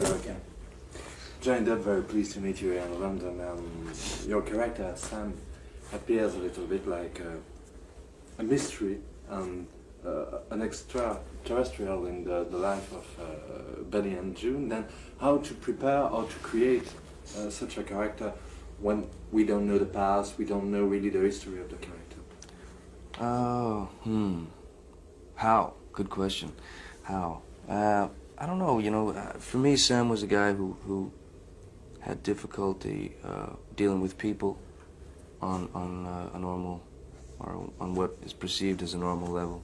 Okay. Johnny Depp, very pleased to meet you here in London. Your character, Sam, appears a little bit like a mystery and an extraterrestrial in the life of Benny and June. Then how to prepare or to create such a character when we don't know the past, we don't know really the history of the character? How? Good question. How? I don't know, for me, Sam was a guy who had difficulty dealing with people on a normal, or on what is perceived as a normal level,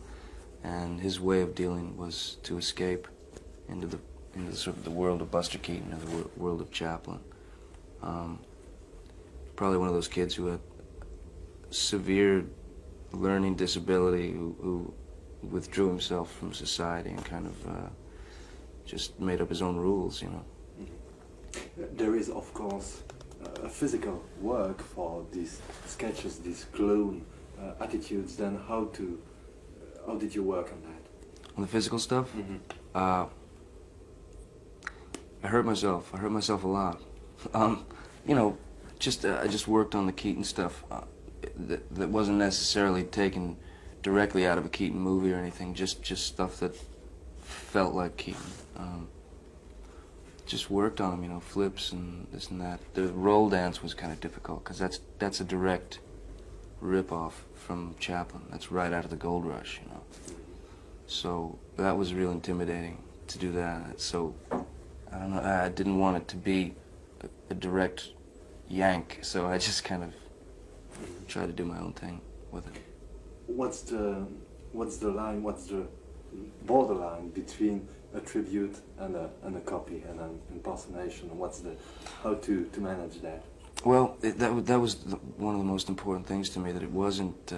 and his way of dealing was to escape into the sort of the world of Buster Keaton, or the world of Chaplin. Probably one of those kids who had severe learning disability, who withdrew himself from society and kind of just made up his own rules, There is, of course, a physical work for these sketches, these clone attitudes. Then how did you work on that? On the physical stuff? I hurt myself. I hurt myself a lot. I just worked on the Keaton stuff that wasn't necessarily taken directly out of a Keaton movie or anything. Just stuff that felt like Keaton. Just worked on them, flips and this and that. The roll dance was kind of difficult because that's a direct rip-off from Chaplin. That's right out of the Gold Rush, So that was real intimidating to do that. So I don't know. I didn't want it to be a direct yank, so I just kind of tried to do my own thing with it. What's the line? What's the borderline between a tribute and a copy and an impersonation? How to manage that? Well, that was one of the most important things to me, that it wasn't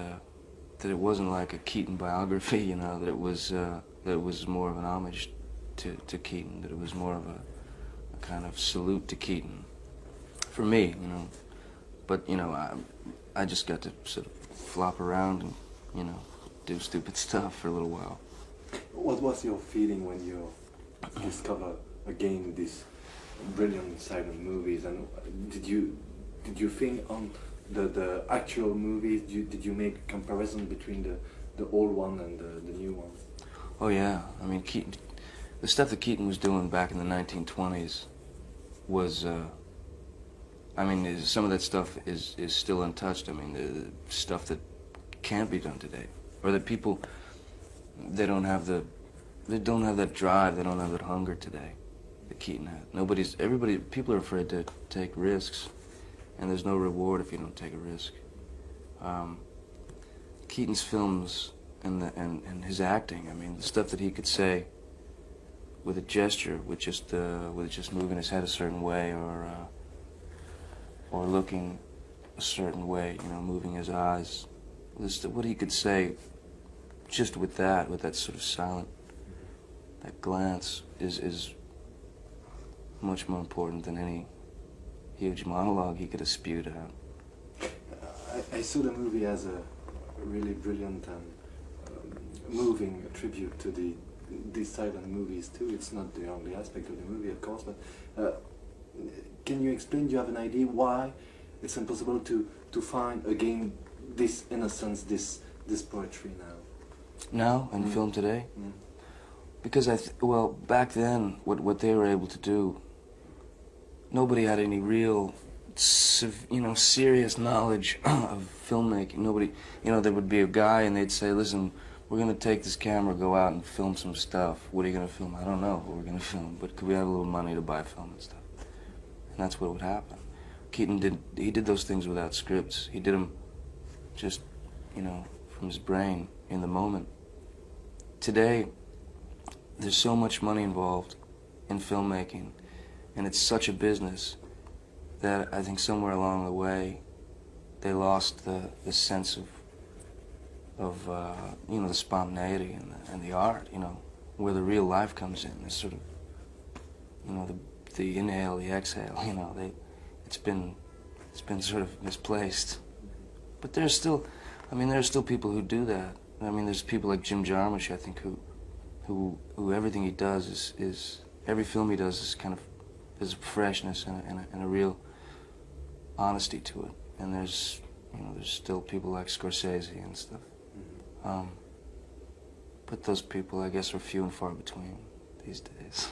like a Keaton biography, that it was more of an homage to Keaton, that it was more of a kind of salute to Keaton for me, But I just got to sort of flop around and do stupid stuff for a little while. What was your feeling when you discover again these brilliant silent movies? And did you think on the actual movies? Did you make a comparison between the old one and the new one? Oh yeah, I mean Keaton, the stuff that Keaton was doing back in the 1920s was. Some of that stuff is still untouched. The stuff that can't be done today, or that people. They don't have that drive, they don't have that hunger today that Keaton had. People are afraid to take risks, and there's no reward if you don't take a risk. Keaton's films and his acting, the stuff that he could say with a gesture, with just moving his head a certain way, or looking a certain way, moving his eyes, what he could say just with that sort of silent, that glance is much more important than any huge monologue he could have spewed out. I saw the movie as a really brilliant and moving tribute to these silent movies too. It's not the only aspect of the movie, of course, but can you explain, do you have an idea why it's impossible to find again this innocence, this poetry now? Now, in film today? Because back then, what they were able to do, nobody had any real, serious knowledge of filmmaking. Nobody, there would be a guy and they'd say, listen, we're going to take this camera, go out and film some stuff. What are you going to film? I don't know what we're going to film, but could we have a little money to buy film and stuff? And that's what would happen. Keaton did those things without scripts. He did them just, from his brain in the moment. Today, there's so much money involved in filmmaking, and it's such a business that I think somewhere along the way they lost the sense of the spontaneity and the art, where the real life comes in. This sort of, the inhale, the exhale, it's been sort of misplaced. But there's still people who do that. There's people like Jim Jarmusch, I think, who everything he does is every film he does is kind of, there's a freshness and a real honesty to it. And there's, you know, there's still people like Scorsese and stuff. But those people, I guess, are few and far between these days.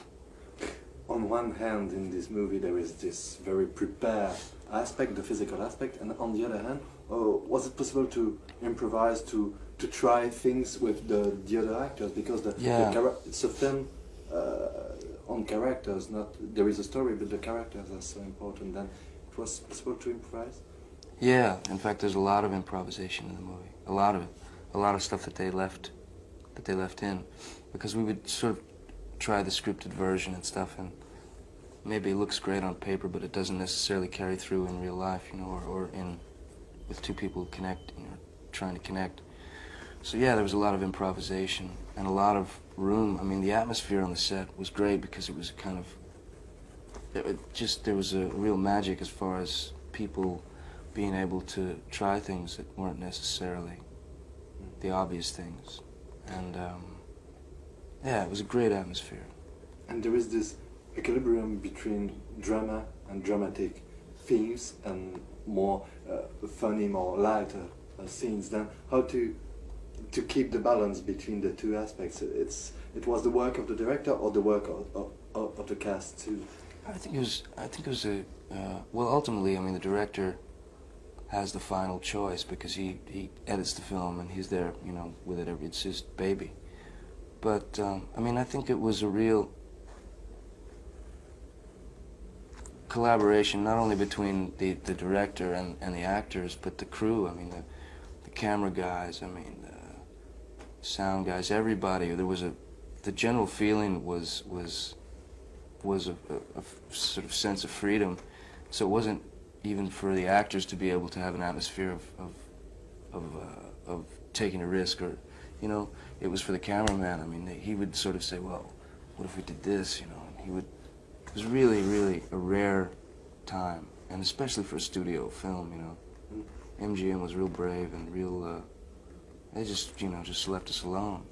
On one hand, in this movie, there is this very prepared aspect, the physical aspect, and on the other hand, was it possible to improvise, to try things with the other actors? Because it's a film on characters, not there is a story, but the characters are so important. Then it was possible to improvise. Yeah, in fact, there's a lot of improvisation in the movie. A lot of it, a lot of stuff that they left in, because we would sort of try the scripted version and stuff, and maybe it looks great on paper, but it doesn't necessarily carry through in real life, you know, or in with two people connect, you know, trying to connect. So yeah, there was a lot of improvisation and a lot of room. I mean, the atmosphere on the set was great because it was kind of, there was a real magic as far as people being able to try things that weren't necessarily the obvious things. And yeah, it was a great atmosphere. And there is this equilibrium between drama and dramatic themes and more funny, more lighter scenes. Then how to keep the balance between the two aspects? It was the work of the director or the work of the cast too? I think it was a well, ultimately, I mean, the director has the final choice because he edits the film and he's there, you know, with it. It's his baby. But I mean, I think it was a real collaboration, not only between the director and the actors, but the crew. I mean, the camera guys. I mean, the sound guys. Everybody. There was the general feeling was a sort of sense of freedom. So it wasn't even for the actors to be able to have an atmosphere of taking a risk, or, you know, it was for the cameraman. I mean, he would sort of say, well, what if we did this, you know, and he would, it was really, really a rare time, and especially for a studio film, you know. MGM was real brave and real, they just, you know, just left us alone.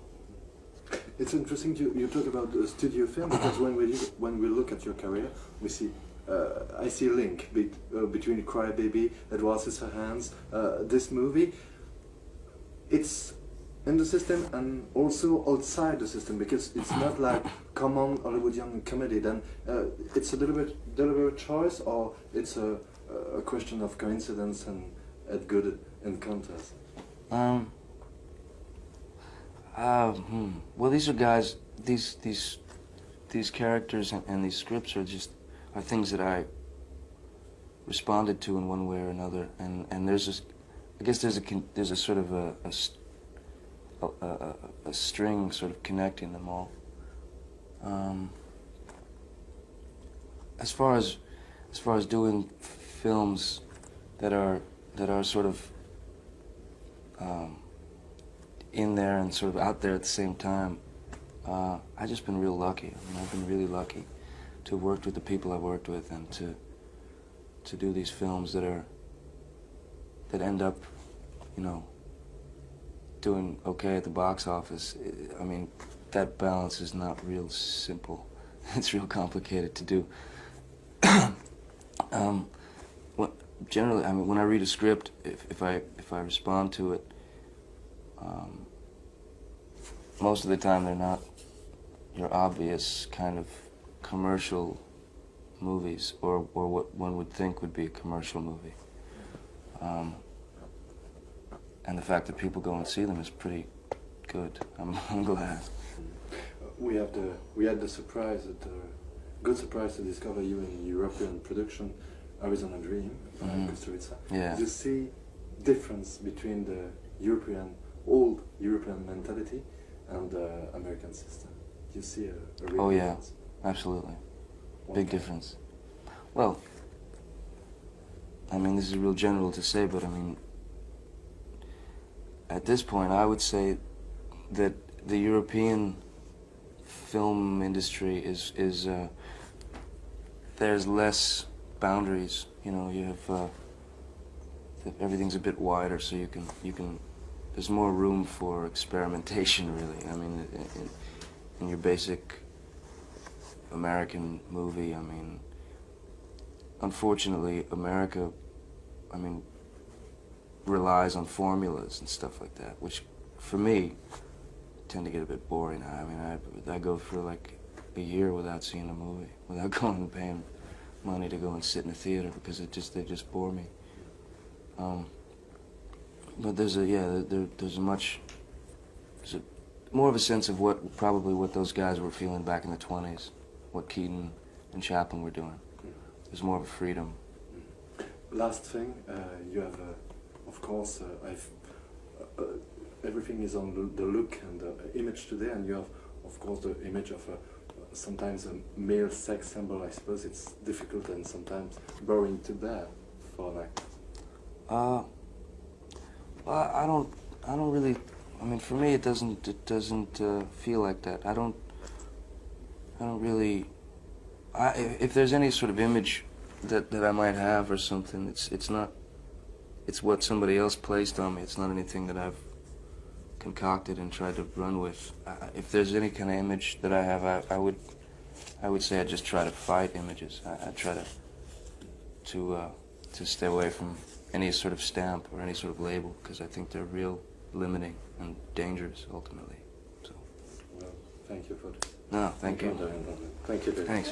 It's interesting you talk about the studio film, because when we look at your career, we see I see a link between Cry Baby, Edward Scissorhands, this movie. It's in the system and also outside the system, because it's not like common Hollywoodian comedy. Then it's a little bit deliberate choice, or it's a question of coincidence and at good encounters. Well, these are guys. These characters and these scripts are things that I responded to in one way or another, and there's this, I guess there's a sort of a string sort of connecting them all. As far as doing films that are sort of in there and sort of out there at the same time, I've just been real lucky. I mean, I've been really lucky to have worked with the people I've worked with, and to do these films that end up, you know, doing okay at the box office. I mean, that balance is not real simple. It's real complicated to do. Generally, I mean, when I read a script, if I respond to it, most of the time they're not your obvious kind of commercial movies, or what one would think would be a commercial movie. And the fact that people go and see them is pretty good. I'm glad. We had the surprise, good surprise to discover you in European production, Arizona Dream, Costa Rica. Yeah. You see difference between the old European mentality and the American system. You see a real difference. Absolutely. Big difference. Well, I mean, this is real general to say, but I mean, at this point, I would say that the European film industry is there's less boundaries. You know, you have everything's a bit wider, so you can. There's more room for experimentation, really. I mean, in your basic American movie. I mean, unfortunately, America, I mean, relies on formulas and stuff like that, which, for me, tend to get a bit boring. I mean, I go for like a year without seeing a movie, without going and paying money to go and sit in a theater, because they just bore me. But there's more of a sense of what those guys were feeling back in the 20s, what Keaton and Chaplin were doing. There's more of a freedom. Last thing, you have, of course, everything is on the look and the image today, and you have, of course, the image of sometimes a male sex symbol. I suppose it's difficult and sometimes boring to bear for an actor. Well, I don't really. I mean, for me, it doesn't feel like that. I don't really. If there's any sort of image that I might have or something, it's not. It's what somebody else placed on me. It's not anything that I've concocted and tried to run with. If there's any kind of image that I have, I would say I just try to fight images. I try to stay away from any sort of stamp or any sort of label, because I think they're real limiting and dangerous ultimately. So. Well, thank you for this. No, thank you. Thank you. David. Thanks.